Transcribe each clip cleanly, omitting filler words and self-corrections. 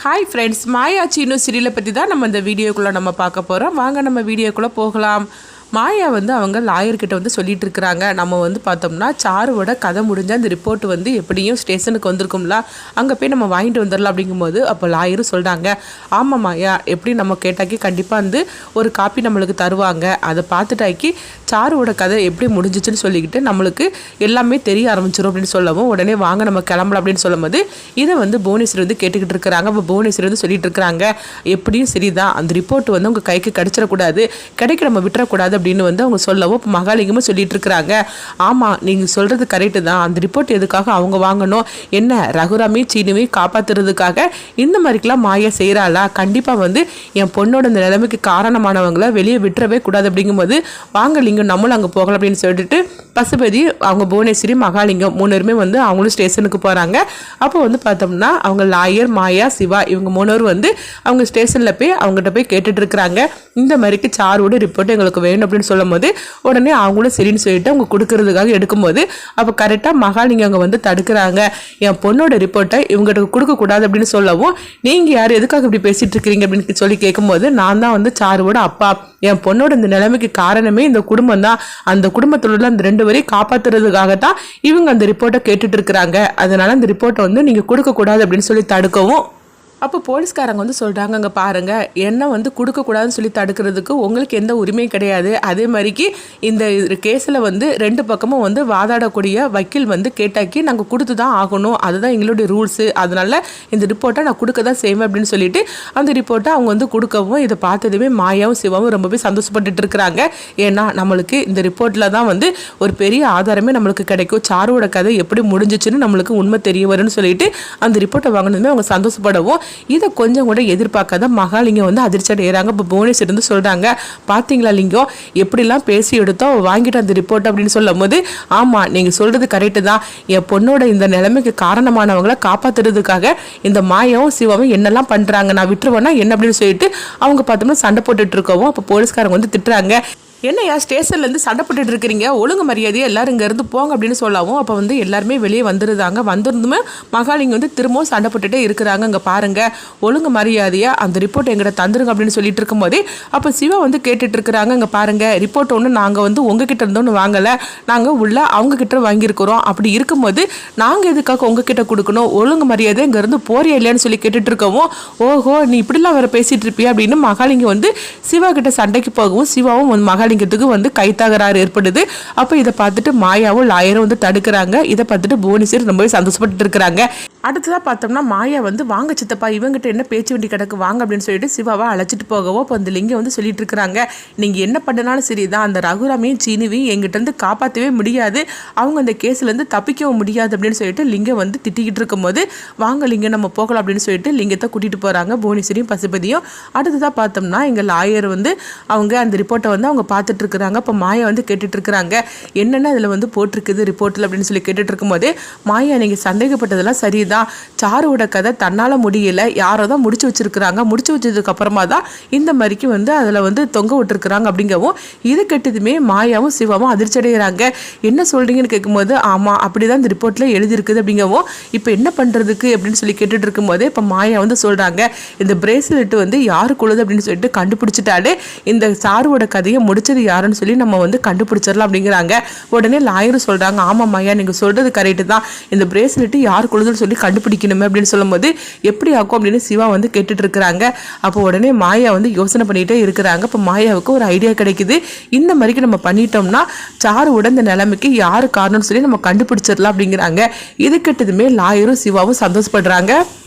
Hi friends, மாயா சீனு சீரியலை பற்றி தான் நம்ம இந்த வீடியோக்குள்ளே நம்ம பார்க்க போகிறோம். வாங்க நம்ம வீடியோக்குள்ளே போகலாம். மாயா அவங்க லாயர்கிட்ட சொல்லிட்டு இருக்கிறாங்க. நம்ம பார்த்தோம்னா சாருவோட கதை முடிஞ்ச அந்த ரிப்போர்ட் எப்படியும் ஸ்டேஷனுக்கு வந்திருக்கும்ல, அங்கே போய் நம்ம வாங்கிட்டு வந்துடலாம் அப்படிங்கும்போது அப்போ லாயரும் சொல்கிறாங்க, ஆமாம் மாயா, எப்படி நம்ம கேட்டாக்கி கண்டிப்பாக ஒரு காப்பி நம்மளுக்கு தருவாங்க. அதை பார்த்துட்டாக்கி சாருவோட கதை எப்படி முடிஞ்சிச்சுன்னு சொல்லிக்கிட்டு நம்மளுக்கு எல்லாமே தெரிய ஆரம்பிச்சிடும் அப்படின்னு சொல்லவும், உடனே வாங்க நம்ம கிளம்பலாம் அப்படின்னு சொல்லும் போது இதை புவனேஸ்வரி கேட்டுக்கிட்டு இருக்கிறாங்க. அப்போ புவனேஸ்வரி சொல்லிட்டு இருக்கிறாங்க, எப்படியும் சரிதான், அந்த ரிப்போர்ட் உங்கள் கைக்கு கிடைச்சிடக்கூடாது, கிடைக்க நம்ம விட்டுறக்கூடாது அப்படின்னு அவங்க சொல்லவும் இப்போ மகாலிங்கமும் சொல்லிட்டு இருக்கிறாங்க. ஆமாம், நீங்கள் சொல்கிறது கரெக்டு தான், அந்த ரிப்போர்ட் எதுக்காக அவங்க வாங்கணும், என்ன ரகுராமி சீனுவை காப்பாற்றுறதுக்காக இந்த மாதிரிக்கெல்லாம் மாயா செய்கிறாளா? கண்டிப்பாக என் பொண்ணோட இந்த நிலைமைக்கு காரணமானவங்களை வெளியே விட்டுறவே கூடாது அப்படிங்கும்போது வாங்க லிங்கம் நம்மளும் அங்கே போகலாம் அப்படின்னு சொல்லிட்டு பசுபதி, அவங்க புவனேஸ்வரி, மகாலிங்கம் 3 பேருமே அவங்களும் ஸ்டேஷனுக்கு போகிறாங்க. அப்போ பார்த்தோம்னா அவங்க லாயர், மாயா, சிவா இவங்க 3 பேரும் அவங்க ஸ்டேஷனில் போய் அவங்ககிட்ட போய் கேட்டுட்டு இருக்கிறாங்க. இந்த மாதிரிக்கு சாரோட ரிப்போர்ட் எங்களுக்கு வேணும் அப்படின்னு சொல்லும் போது உடனே அவங்களும் சரின்னு சொல்லிட்டு அவங்க கொடுக்கறதுக்காக எடுக்கும்போது அப்போ கரெக்டாக மகாலிங்கம் அங்கே தடுக்கிறாங்க. என் பொண்ணோட ரிப்போர்ட்டை இவங்ககிட்ட கொடுக்கக்கூடாது அப்படின்னு சொல்லவும், நீங்கள் யார், எதுக்காக இப்படி பேசிட்டு இருக்கிறீங்க அப்படின்னு சொல்லி கேட்கும்போது, நான் தான் சாருவோட அப்பா, என் பொண்ணோட இந்த நிலைமைக்கு காரணமே இந்த குடும்பம் தான், அந்த குடும்பத்தில் உள்ள அந்த 2 பேரையும் காப்பாற்றுறதுக்காகத்தான் இவங்க அந்த ரிப்போர்ட்டை கேட்டுட்டு இருக்கிறாங்க, அதனால அந்த ரிப்போர்ட்டை நீங்கள் கொடுக்கக்கூடாது அப்படின்னு சொல்லி தடுக்கவும், அப்போ போலீஸ்காரங்க சொல்கிறாங்க, அங்கே பாருங்கள், என்ன கொடுக்கக்கூடாதுன்னு சொல்லி தடுக்கிறதுக்கு உங்களுக்கு எந்த உரிமையும் கிடையாது. அதே மாதிரிக்கு இந்த கேஸில் 2 பக்கமும் வாதாடக்கூடிய வக்கீல் கேட்டாக்கி நாங்கள் கொடுத்து தான் ஆகணும், அதுதான் எங்களுடைய ரூல்ஸு, அதனால் இந்த ரிப்போர்ட்டை நான் கொடுக்க தான் செய்வேன் அப்படின்னு சொல்லிட்டு அந்த ரிப்போர்ட்டை அவங்க கொடுக்கவும், இதை பார்த்ததுமே மாயாவும் சிவாவும் ரொம்பவே சந்தோஷப்பட்டுட்டு இருக்கிறாங்க. ஏன்னா நம்மளுக்கு இந்த ரிப்போர்ட்டில் தான் ஒரு பெரிய ஆதாரமே நம்மளுக்கு கிடைக்கும், சாருவோட கதை எப்படி முடிஞ்சிச்சுன்னு நம்மளுக்கு உண்மை தெரிய வரும்னு சொல்லிட்டு அந்த ரிப்போர்ட்டை வாங்கினதுமே அவங்க சந்தோஷப்படவும், இதை கொஞ்சம் கூட எதிர்பார்க்காத மகாலிங்கம் அதிர்ச்சி அடைகிறாங்க. இப்போ புவனேஸ்வரி சொல்கிறாங்க, பார்த்தீங்களா லிங்கம், எப்படிலாம் பேசி எடுத்தோம் வாங்கிட்டு அந்த ரிப்போர்ட் அப்படின்னு சொல்லும் போது, ஆமாம் நீங்கள் சொல்கிறது கரெக்டு தான், என் பொண்ணோட இந்த நிலைமைக்கு காரணமானவங்களை காப்பாற்றுறதுக்காக இந்த மாயாவும் சிவாவும் என்னெல்லாம் பண்ணுறாங்க, நான் விட்டுருவேன்னா என்ன அப்படின்னு சொல்லிட்டு அவங்க பார்த்தோம்னா சண்டை போட்டுட்டு இருக்கவும், அப்போ போலீஸ்காரங்க திட்டுறாங்க, என்னையா ஸ்டேஷன்லேருந்து சண்டை போட்டுட்டு இருக்கிறீங்க, ஒழுங்கு மரியாதையாக எல்லோரும் இங்கேருந்து போங்க அப்படின்னு சொல்லவும், அப்போ எல்லாருமே வெளியே வந்துருந்தாங்க. வந்திருந்துமே மகாலிங்க திரும்பவும் சண்டை போட்டுகிட்டே இருக்கிறாங்க. அங்கே பாருங்கள், ஒழுங்கு மரியாதையாக அந்த ரிப்போர்ட் எங்கிட்ட தந்துருங்க அப்படின்னு சொல்லிட்டு இருக்கும்போதே அப்போ சிவா கேட்டுட்டு இருக்கிறாங்க, அங்கே பாருங்கள், ரிப்போர்ட் ஒன்று நாங்கள் உங்ககிட்ட இருந்தோன்னு வாங்கலை, நாங்கள் உள்ள அவங்கக்கிட்ட வாங்கியிருக்கிறோம், அப்படி இருக்கும்போது நாங்கள் எதுக்காக உங்ககிட்ட கொடுக்கணும், ஒழுங்கு மரியாதை இங்கேருந்து போறியா இல்லையான்னு சொல்லி கேட்டுட்டு இருக்கவும், ஓஹோ நீ இப்படிலாம் வேறு பேசிகிட்டு இருப்பியா அப்படின்னு மகாலிங்க சிவா கிட்ட சண்டைக்கு போகவும், சிவாவும் மகாலிங்கத்துக்கு கைத்தகராறு ஏற்படுது. அப்போ இதை பார்த்துட்டு மாயாவும் லாயரும் தடுக்கிறாங்க. இதை பார்த்துட்டு புவனேஸ்வரி ரொம்பவே சந்தோஷப்பட்டு இருக்கிறாங்க. அடுத்ததாக பார்த்தோம்னா மாயா வாங்க சித்தப்பா, இவங்ககிட்ட என்ன பேச்சு வண்டி கிடக்கு வாங்க அப்படின்னு சொல்லிட்டு சிவாவை அழைச்சிட்டு போகவும், இப்போ அந்த லிங்கம் சொல்லிட்டு இருக்கிறாங்க, நீங்கள் என்ன பண்ணனாலும் சரி தான், அந்த ரகுராமையும் சீனுவையும் எங்கிட்ட காப்பாற்றவே முடியாது, அவங்க அந்த கேஸ்லேருந்து தப்பிக்கவும் முடியாது அப்படின்னு சொல்லிட்டு லிங்கம் திட்டிக்கிட்டு இருக்கும்போது, வாங்க லிங்கம் நம்ம போகலாம் அப்படின்னு சொல்லிட்டு லிங்கத்தை கூட்டிகிட்டு போகிறாங்க புவனேஸ்வரியும் பசுபதியும். அடுத்ததாக பார்த்தோம்னா எங்கள் லாயர் அவங்க அந்த ரிப்போர்ட்டை அவங்க பார்த்துட்டு இருக்கிறாங்க. இப்போ மாயா கேட்டுட்டு இருக்கிறாங்க, என்னென்ன அதில் போட்டிருக்குது ரிப்போர்ட்டில் அப்படின்னு சொல்லி கேட்டுட்டு இருக்கும்போது, மாயா நீங்கள் சந்தேகப்பட்டதெல்லாம் சரி தான், சாருவோட கதை தன்னால் முடியல, யாரோ தான் முடிச்சு வச்சிருக்கிறாங்க, முடிச்சு வச்சதுக்கு அப்புறமா தான் இந்த மாதிரிக்கு அதில் தொங்க விட்டுருக்குறாங்க அப்படிங்கவும், இது கெட்டதுமே மாயாவும் சிவாவும் அதிர்ச்சி அடைகிறாங்க. என்ன சொல்கிறீங்கன்னு கேட்கும்போது, ஆமாம் அப்படி தான் இந்த ரிப்போர்ட்டில் எழுதியிருக்குது அப்படிங்கவும், இப்போ என்ன பண்ணுறதுக்கு அப்படின்னு சொல்லி கேட்டுட்டு இருக்கும்போதே இப்போ மாயா சொல்கிறாங்க, இந்த பிரேஸ்லெட் யாருக்குள்ளது அப்படின்னு சொல்லிட்டு கண்டுபிடிச்சிட்டாலே இந்த சாருவோட கதையை முடிச்சது யாருன்னு சொல்லி நம்ம கண்டுபிடிச்சிடலாம் அப்படிங்கிறாங்க. உடனே லாயரும் சொல்கிறாங்க, ஆமாம் மாயா நீங்கள் சொல்கிறது கரெக்டு தான், இந்த பிரேஸ்லெட் யாருக்குள்ளதுன்னு சொல்லி கண்டுபிடிக்கணுமே அப்படின்னு சொல்லும்போது, எப்படி ஆகும் அப்படின்னு சிவா கேட்டுட்டு இருக்கிறாங்க. அப்போ உடனே மாயா யோசனை பண்ணிட்டே இருக்கிறாங்க. இப்போ மாயாவுக்கு ஒரு ஐடியா கிடைக்குது, இந்த மாதிரிக்கு நம்ம பண்ணிட்டோம்னா சாருவோட இந்த நிலைமைக்கு யாரு காரணம்னு சொல்லி நம்ம கண்டுபிடிச்சிடலாம் அப்படிங்கிறாங்க. இது கிட்டதுமே லாயரும் சிவாவும் சந்தோஷப்படுறாங்க.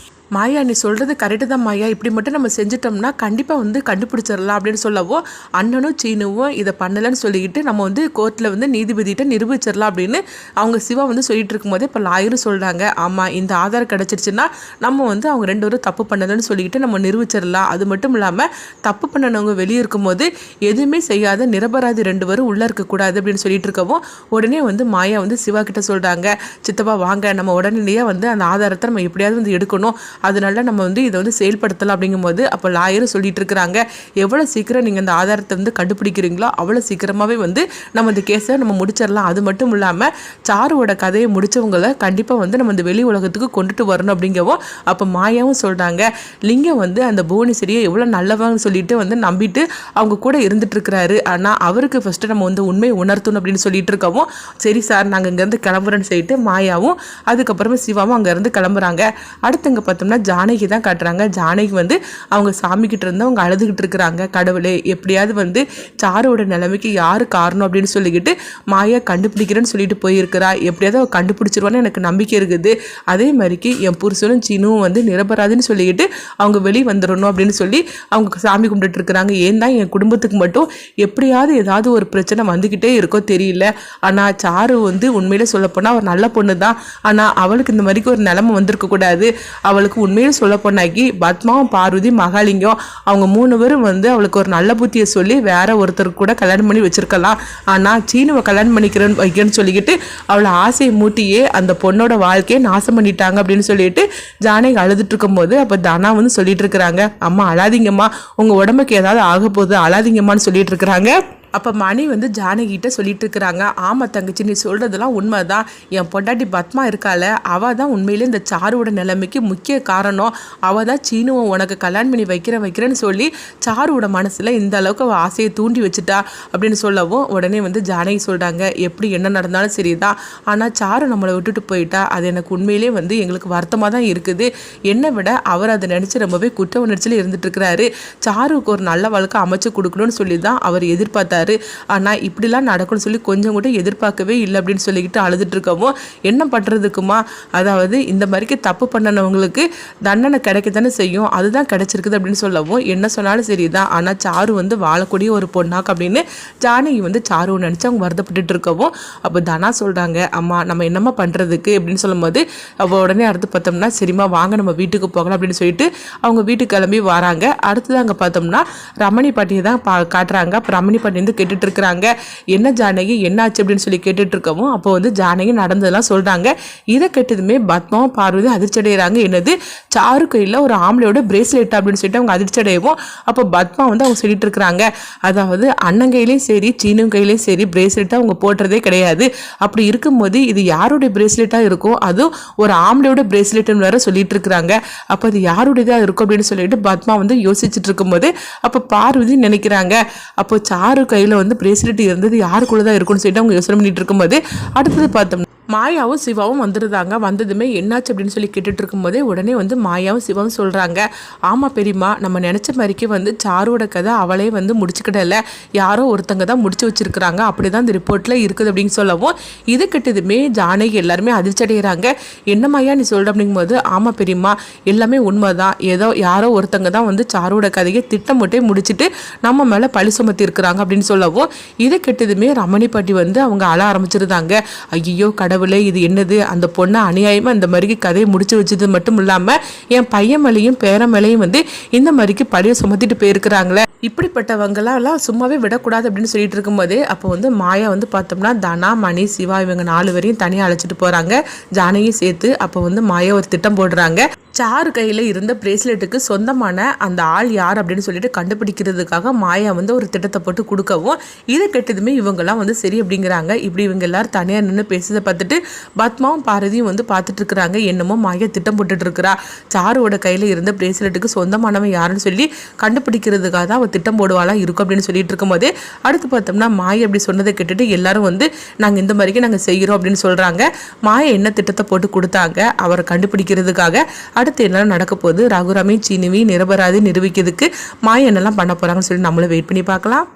மாயா நீ சொல்கிறது கரெக்டு தான் மாயா, இப்படி மட்டும் நம்ம செஞ்சிட்டோம்னா கண்டிப்பாக கண்டுபிடிச்சிடலாம் அப்படின்னு சொல்லவோ, அண்ணனும் சீனுவும் இதை பண்ணலைன்னு சொல்லிக்கிட்டு நம்ம கோர்ட்டில் நீதிபதிகிட்ட நிரூபிச்சிடலாம் அப்படின்னு அவங்க சிவா சொல்லிட்டு இருக்கும்போதே இப்போ லாயரும் சொல்கிறாங்க, ஆமாம் இந்த ஆதாரம் கிடச்சிருச்சுன்னா நம்ம அவங்க 2 பேரும் தப்பு பண்ணதுன்னு சொல்லிக்கிட்டு நம்ம நிரூபிச்சிடலாம். அது மட்டும் இல்லாமல் தப்பு பண்ணனவங்க வெளியே இருக்கும்போது எதுவுமே செய்யாத நிரபராதி 2 பேரும் உள்ளே இருக்கக்கூடாது அப்படின்னு சொல்லிட்டு இருக்கவும், உடனே மாயா சிவா கிட்ட சொல்கிறாங்க, சித்தப்பா வாங்க நம்ம உடனடியாக அந்த ஆதாரத்தை நம்ம எப்படியாவது எடுக்கணும், அதனால நம்ம வந்து இதை வந்து செயல்படுத்தலாம் அப்படிங்கும்போது அப்போ லாயரும் சொல்லிட்டு இருக்கிறாங்க, எவ்வளோ சீக்கிரம் நீங்கள் இந்த ஆதாரத்தை வந்து கண்டுபிடிக்கிறீங்களோ அவ்வளோ சீக்கிரமாகவே வந்து நம்ம இந்த கேஸை நம்ம முடிச்சிடலாம். அது மட்டும் இல்லாமல் சாருவோட கதையை முடித்தவங்களை கண்டிப்பாக வந்து நம்ம இந்த வெளி உலகத்துக்கு கொண்டுட்டு வரணும் அப்படிங்கவும் அப்போ மாயாவும் சொல்கிறாங்க. லிங்கம் வந்து அந்த புவனேஸ்வரியை எவ்வளோ நல்லவன்னு சொல்லிட்டு வந்து நம்பிட்டு அவங்க கூட இருந்துட்டு இருக்கிறாரு. ஆனால் அவருக்கு ஃபஸ்ட்டு நம்ம வந்து உண்மையை உணர்த்தணும் அப்படின்னு சொல்லிட்டு இருக்கவும், சரி சார் நாங்கள் இங்கேருந்து கிளம்புறேன்னு சொல்லிட்டு மாயாவும் அதுக்கப்புறமா சிவாவும் அங்கேருந்து கிளம்புறாங்க. அடுத்தங்க பார்த்தோம்னா ஜானகி தான் காட்டுறாங்க. ஜானகி வந்து அவங்க சாமிக்கிட்ட இருந்து அவங்க அழுதுகிட்டு இருக்கிறாங்க. கடவுளே எப்படியாவது வந்து சாரோட நிலைமைக்கு யார் காரணம் அப்படின்னு சொல்லிக்கிட்டு மாயா கண்டுபிடிக்கிறேன்னு சொல்லிட்டு போயிருக்கிறா. எப்படியாவது அவள் கண்டுபிடிச்சிருவான்னு எனக்கு நம்பிக்கை இருக்குது. அதே மாதிரிக்கு என் புருஷனும் சீனும் வந்து நிரபராதுன்னு சொல்லிக்கிட்டு அவங்க வெளியே வந்துடணும் அப்படின்னு சொல்லி அவங்க சாமி கும்பிட்டு இருக்கிறாங்க. ஏன் தான் என் குடும்பத்துக்கு மட்டும் எப்படியாவது ஏதாவது ஒரு பிரச்சனை வந்துக்கிட்டே இருக்கோ தெரியல. ஆனால் சாரு வந்து உண்மையிலே சொல்லப்போனால் அவர் நல்ல பொண்ணு தான். ஆனால் அவளுக்கு இந்த மாதிரிக்கு ஒரு நிலைமை வந்திருக்க கூடாது. அவளுக்கு உண்மையிலே சொல்ல போனாக்கி பத்மாவும் பார்வதி மகாலிங்கம் அவங்க 3 பேரும் வந்து அவளுக்கு ஒரு நல்ல புத்தியை சொல்லி வேற ஒருத்தருக்கு கூட கல்யாணம் பண்ணி வச்சிருக்கலாம். ஆனால் சீனுவை கல்யாணம் வைக்கிறேன்னு சொல்லிக்கிட்டு அவளை ஆசையை மூட்டியே அந்த பொண்ணோட வாழ்க்கையை நாசம் பண்ணிட்டாங்க அப்படின்னு சொல்லிட்டு ஜானகி அழுதுட்டு இருக்கும்போது அப்போ தனா வந்து சொல்லிட்டு இருக்கிறாங்க, அம்மா அழாதீங்கம்மா, உங்கள் உடம்புக்கு ஏதாவது ஆக போகுது அழாதீங்கம்மான்னு சொல்லிட்டு இருக்கிறாங்க. அப்போ மணி வந்து ஜானகிட்ட சொல்லிட்டு இருக்கிறாங்க, ஆமாம் தங்கச்சி நீ சொல்கிறதெல்லாம் உண்மை தான். என் பொண்டாட்டி பத்மா இருக்கால அவள் தான் உண்மையிலே இந்த சாருவோட நிலைமைக்கு முக்கிய காரணம். அவள் தான் சீனுவை உனக்கு கல்யாணம் பண்ணி வைக்கிறேன்னு சொல்லி சாருவோட மனசில் இந்த அளவுக்கு அவள் ஆசையை தூண்டி வச்சுட்டா அப்படின்னு சொல்லவும் உடனே வந்து ஜானகி சொல்கிறாங்க, எப்படி என்ன நடந்தாலும் சரி தான், ஆனால் சாரு நம்மளை விட்டுட்டு போயிட்டா அது எனக்கு உண்மையிலே வந்து எங்களுக்கு வருத்தமாக தான் இருக்குது. என்னை விட அவர் அதை நினச்சி ரொம்பவே குற்ற உணர்ச்சியில் இருந்துட்டு இருக்கிறாரு. சாருக்கு ஒரு நல்ல வாழ்க்கை அமைச்சு கொடுக்கணும்னு சொல்லி தான் அவர் எதிர்பார்த்தார். ஆனால் இப்படிலாம் நடக்கும்னு சொல்லி கொஞ்சம் கூட எதிர்பார்க்கவே இல்லை அப்படின்னு சொல்லிக்கிட்டு அழுதுட்டு இருக்கவும், என்ன பண்ணுறதுக்குமா, அதாவது இந்த மாதிரிக்கு தப்பு பண்ணனவங்களுக்கு தண்டனை கிடைக்கத்தானே செய்யும், அதுதான் கிடைச்சிருக்குது அப்படின்னு சொல்லவும், என்ன சொன்னாலும் சரி தான், ஆனால் சாரு வந்து வாழக்கூடிய ஒரு பொண்ணாக்கு அப்படின்னு ஜானகி வந்து சாருவை நினச்சி அவங்க வருத்தப்பட்டு இருக்கவும், அப்போ தனா சொல்கிறாங்க, அம்மா நம்ம என்னம்மா பண்ணுறதுக்கு அப்படின்னு சொல்லும்போது அவள் உடனே அடுத்து பார்த்தோம்னா சரிம்மா வாங்க நம்ம வீட்டுக்கு போகலாம் அப்படின்னு சொல்லிட்டு அவங்க வீட்டுக்கு கிளம்பி வராங்க. அடுத்தது அங்கே பார்த்தோம்னா ரமணி பாட்டியை தான் காட்டுறாங்க. அப்போ ரமணி பாட்டி வந்து கேட்டுட்டு இருக்கிறாங்க, என்ன ஜானகி என்னாச்சு அப்படின்னு சொல்லி கேட்டுட்டு இருக்கவும் அப்போ வந்து ஜானகி நடந்ததெல்லாம் சொல்றாங்க. இதை கேட்டதுமே பத்மாவும் பார்வதி அதிர்ச்சி அடைகிறாங்க. என்னது சாரு கையில் ஒரு ஆம்பளையோட பிரேஸ்லெட் அப்படின்னு சொல்லிட்டு அவங்க அதிர்ச்சி அடையவும் அப்போ பத்மா வந்து அவங்க சொல்லிட்டு இருக்கிறாங்க, அதாவது அண்ணன் கையிலையும் சரி சீனும் கையிலையும் சரி பிரேஸ்லெட்டாக அவங்க போடுறதே கிடையாது. அப்படி இருக்கும்போது இது யாருடைய பிரேஸ்லெட்டாக இருக்கும், அதுவும் ஒரு ஆம்பளையோட பிரேஸ்லெட்னு வேற சொல்லிட்டு இருக்கிறாங்க. அப்போ அது யாருடையதாக இருக்கும் அப்படின்னு சொல்லிட்டு பத்மா வந்து யோசிச்சுட்டு இருக்கும்போது அப்போ பார்வதி நினைக்கிறாங்க, அப்போ சாரு கையில் வந்து பிரேஸ்லெட் இருந்தது யாருக்குள்ள தான் இருக்கும்னு சொல்லிட்டு அவங்க யோசனை பண்ணிட்டு இருக்கும்போது அடுத்தது பார்த்தோம்னா மாயாவும் சிவாவும் வந்துருந்தாங்க. வந்ததுமே என்னாச்சு அப்படின்னு சொல்லி கேட்டுட்டு இருக்கும்போதே உடனே வந்து மாயாவும் சிவாவும் சொல்கிறாங்க, ஆமாம் பெரியம்மா நம்ம நினச்ச மாதிரிக்கு வந்து சாருவோட கதை அவளே வந்து முடிச்சுக்கிடல, யாரோ ஒருத்தங்க தான் முடிச்சு வச்சிருக்கிறாங்க, அப்படி தான் இந்த ரிப்போர்ட்டில் இருக்குது அப்படின்னு சொல்லவும் இது கிட்டதுமே ஜானகி எல்லாருமே அதிர்ச்சி அடைகிறாங்க. என்ன மாயா நீ சொல்கிற அப்படிங்கும்போது, ஆமாம் பெரியம்மா எல்லாமே உண்மை தான், ஏதோ யாரோ ஒருத்தங்க தான் வந்து சாருவோட கதையை திட்டமிட்டே முடிச்சுட்டு நம்ம மேலே பழி சுமத்தி இருக்கிறாங்க அப்படின்னு சொல்லவும் இதை கிட்டதுமே ரமணி பாட்டி வந்து அவங்க அழ ஆரம்பிச்சிருந்தாங்க. ஐயோ கடவுளே இது என்னது, அந்த பொண்ணை அநியாயமாக இந்த மாதிரிக்கு கதையை முடிச்சு வச்சது மட்டும் இல்லாமல் என் பையன் மேலேயும் பேர மேலேயும் வந்து இந்த மாதிரிக்கு பழியை சுமத்திட்டு போயிருக்கிறாங்களே, இப்படிப்பட்டவங்களெல்லாம் சும்மாவே விடக்கூடாது அப்படின்னு சொல்லிட்டு இருக்கும்போதே அப்போ வந்து மாயா வந்து பார்த்தோம்னா தனா மணி சிவா இவங்க 4 பேரையும் தனியாக அழைச்சிட்டு போகிறாங்க, ஜானகியும் சேர்த்து. அப்போ வந்து மாயா ஒரு திட்டம் போடுறாங்க, சாரு கையில் இருந்த பிரேஸ்லெட்டுக்கு சொந்தமான அந்த ஆள் யார் அப்படின்னு சொல்லிட்டு கண்டுபிடிக்கிறதுக்காக மாயா வந்து ஒரு திட்டத்தை போட்டு கொடுக்கவும் இதை கெட்டதுமே இவங்கெல்லாம் வந்து சரி அப்படிங்கிறாங்க. இப்படி இவங்க எல்லாரும் தனியாக நின்று பேசுறதை பார்த்துட்டு பத்மாவும் பாரதியும் வந்து பார்த்துட்டு இருக்கிறாங்க. என்னமோ மாயா திட்டம் போட்டுட்டு இருக்கிறா, சாருவோட கையில் இருந்த பிரேஸ்லெட்டுக்கு சொந்தமானவன் யாருன்னு சொல்லி கண்டுபிடிக்கிறதுக்காக தான் அவள் திட்டம் போடுவாளாம் இருக்கும் அப்படின்னு சொல்லிட்டு இருக்கும்போது அடுத்து பார்த்தோம்னா மாயா அப்படி சொன்னதை கேட்டுட்டு எல்லாரும் வந்து நாங்கள் இந்த மாதிரிக்கு நாங்கள் செய்கிறோம் அப்படின்னு சொல்கிறாங்க. மாயா என்ன திட்டத்தை போட்டு கொடுத்தாங்க அவரை கண்டுபிடிக்கிறதுக்காக, அடுத்து என்ன நடக்க போகுது, ரகுராமி சீனுவி நிரபராதி நிரூபிக்கிறதுக்கு மாயா என்னெல்லாம் பண்ண போகிறாங்கன்னு சொல்லி நம்மளும் வெயிட் பண்ணி பார்க்கலாம்.